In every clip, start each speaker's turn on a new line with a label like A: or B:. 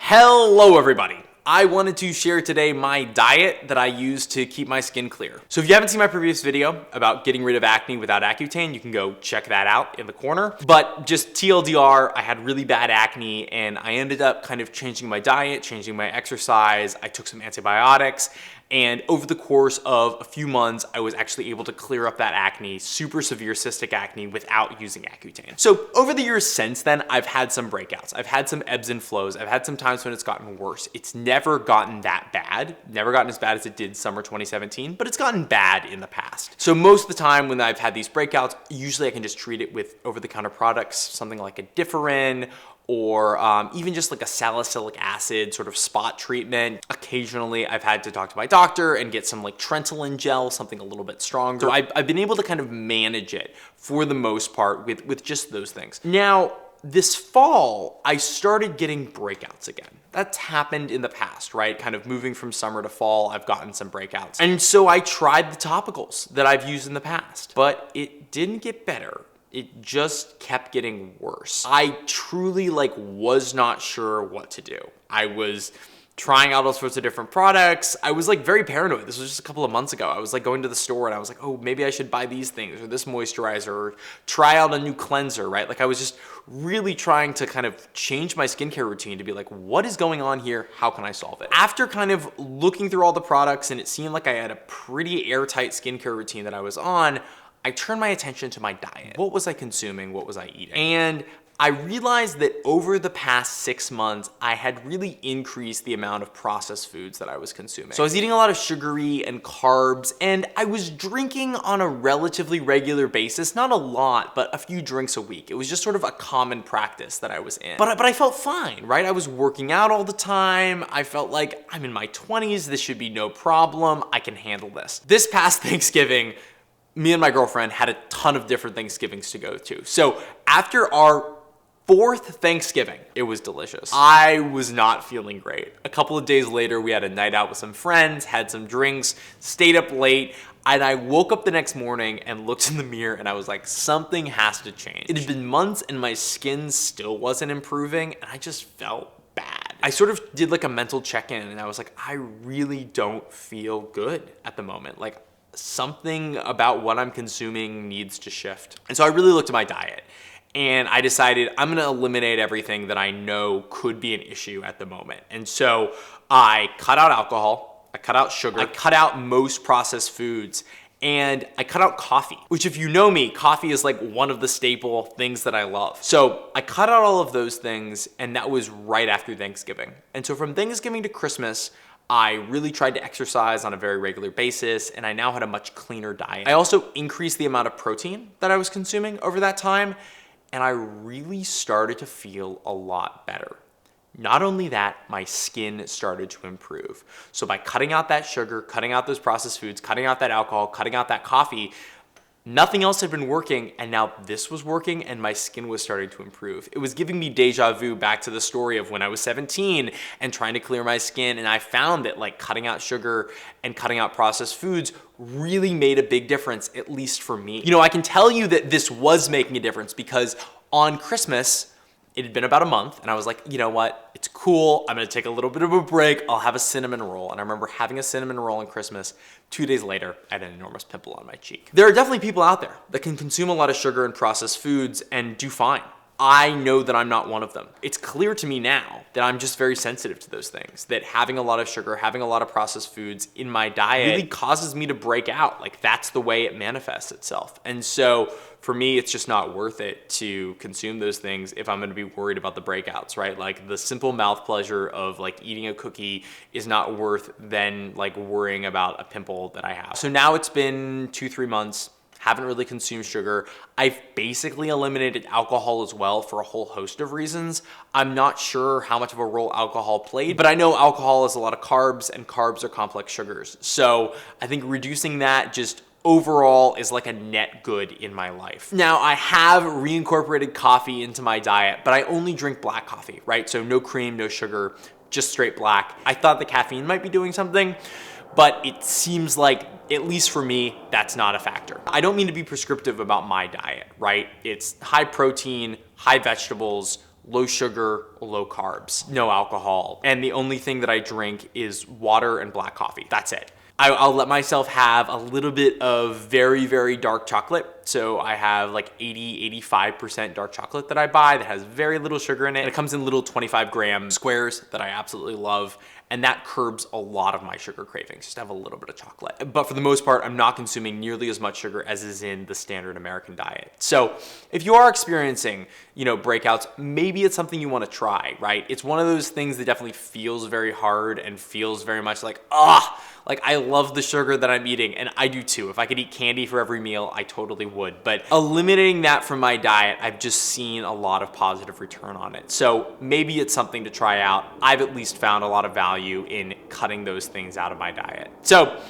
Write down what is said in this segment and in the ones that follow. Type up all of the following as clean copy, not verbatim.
A: Hello everybody. I wanted to share today my diet that I use to keep my skin clear. So if you haven't seen my previous video about getting rid of acne without Accutane, you can go check that out in the corner. But just TLDR, I had really bad acne and I ended up kind of changing my diet, changing my exercise. I took some antibiotics. And over the course of a few months, I was actually able to clear up that acne, super severe cystic acne, without using Accutane. So over the years since then, I've had some breakouts. I've had some ebbs and flows. I've had some times when it's gotten worse. It's never gotten that bad, never gotten as bad as it did summer 2017, but it's gotten bad in the past. So most of the time when I've had these breakouts, usually I can just treat it with over-the-counter products, something like a Differin, or even just like a salicylic acid sort of spot treatment. Occasionally I've had to talk to my doctor and get some like Trentylin gel, something a little bit stronger. So I've been able to kind of manage it for the most part with just those things. Now, this fall, I started getting breakouts again. That's happened in the past, right? Kind of moving from summer to fall, I've gotten some breakouts. And so I tried the topicals that I've used in the past, but it didn't get better. It just kept getting worse. I truly was not sure what to do. I was trying out all sorts of different products. I was very paranoid. This was just a couple of months ago. I was going to the store and I was like, oh, maybe I should buy these things or this moisturizer or try out a new cleanser, right? I was just really trying to kind of change my skincare routine to be like, what is going on here? How can I solve it? After kind of looking through all the products and it seemed like I had a pretty airtight skincare routine that I was on, I turned my attention to my diet. What was I consuming? What was I eating? And I realized that over the past 6 months, I had really increased the amount of processed foods that I was consuming. So I was eating a lot of sugary and carbs, and I was drinking on a relatively regular basis, not a lot, but a few drinks a week. It was just sort of a common practice that I was in. But I felt fine, right? I was working out all the time. I felt like I'm in my 20s. This should be no problem. I can handle this. This past Thanksgiving, me and my girlfriend had a ton of different Thanksgivings to go to. So after our 4th Thanksgiving, it was delicious. I was not feeling great. A couple of days later, we had a night out with some friends, had some drinks, stayed up late, and I woke up the next morning and looked in the mirror and I was like, something has to change. It had been months and my skin still wasn't improving and I just felt bad. I sort of did a mental check-in and I was like, I really don't feel good at the moment. Something about what I'm consuming needs to shift. And so I really looked at my diet and I decided I'm gonna eliminate everything that I know could be an issue at the moment. And so I cut out alcohol, I cut out sugar, I cut out most processed foods, and I cut out coffee, which if you know me, coffee is one of the staple things that I love. So I cut out all of those things and that was right after Thanksgiving. And so from Thanksgiving to Christmas, I really tried to exercise on a very regular basis and I now had a much cleaner diet. I also increased the amount of protein that I was consuming over that time and I really started to feel a lot better. Not only that, my skin started to improve. So by cutting out that sugar, cutting out those processed foods, cutting out that alcohol, cutting out that coffee, nothing else had been working and now this was working and my skin was starting to improve. It was giving me deja vu back to the story of when I was 17 and trying to clear my skin, and I found that cutting out sugar and cutting out processed foods really made a big difference, at least for me. I can tell you that this was making a difference because on Christmas, it had been about a month and I was like, you know what? It's cool. I'm gonna take a little bit of a break. I'll have a cinnamon roll. And I remember having a cinnamon roll on Christmas. 2 days later, I had an enormous pimple on my cheek. There are definitely people out there that can consume a lot of sugar and processed foods and do fine. I know that I'm not one of them. It's clear to me now that I'm just very sensitive to those things, that having a lot of sugar, having a lot of processed foods in my diet really causes me to break out. That's the way it manifests itself. And so for me, it's just not worth it to consume those things if I'm gonna be worried about the breakouts, right? The simple mouth pleasure of eating a cookie is not worth then worrying about a pimple that I have. So now it's been 2-3 months. Haven't really consumed sugar. I've basically eliminated alcohol as well for a whole host of reasons. I'm not sure how much of a role alcohol played, but I know alcohol is a lot of carbs and carbs are complex sugars. So I think reducing that just overall is a net good in my life. Now I have reincorporated coffee into my diet, but I only drink black coffee, right? So no cream, no sugar, just straight black. I thought the caffeine might be doing something, but it seems like, at least for me, that's not a factor. I don't mean to be prescriptive about my diet, right? It's high protein, high vegetables, low sugar, low carbs, no alcohol. And the only thing that I drink is water and black coffee. That's it. I'll let myself have a little bit of very, very dark chocolate. So I have like 85% dark chocolate that I buy that has very little sugar in it. And it comes in little 25-gram squares that I absolutely love. And that curbs a lot of my sugar cravings, just to have a little bit of chocolate. But for the most part, I'm not consuming nearly as much sugar as is in the standard American diet. So if you are experiencing, breakouts, maybe it's something you want to try, right? It's one of those things that definitely feels very hard and feels very much like, I love the sugar that I'm eating, and I do too. If I could eat candy for every meal, I totally would. But eliminating that from my diet, I've just seen a lot of positive return on it. So maybe it's something to try out. I've at least found a lot of value in cutting those things out of my diet. So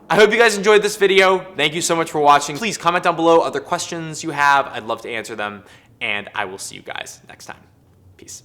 A: I hope you guys enjoyed this video. Thank you so much for watching. Please comment down below other questions you have. I'd love to answer them, and I will see you guys next time. Peace.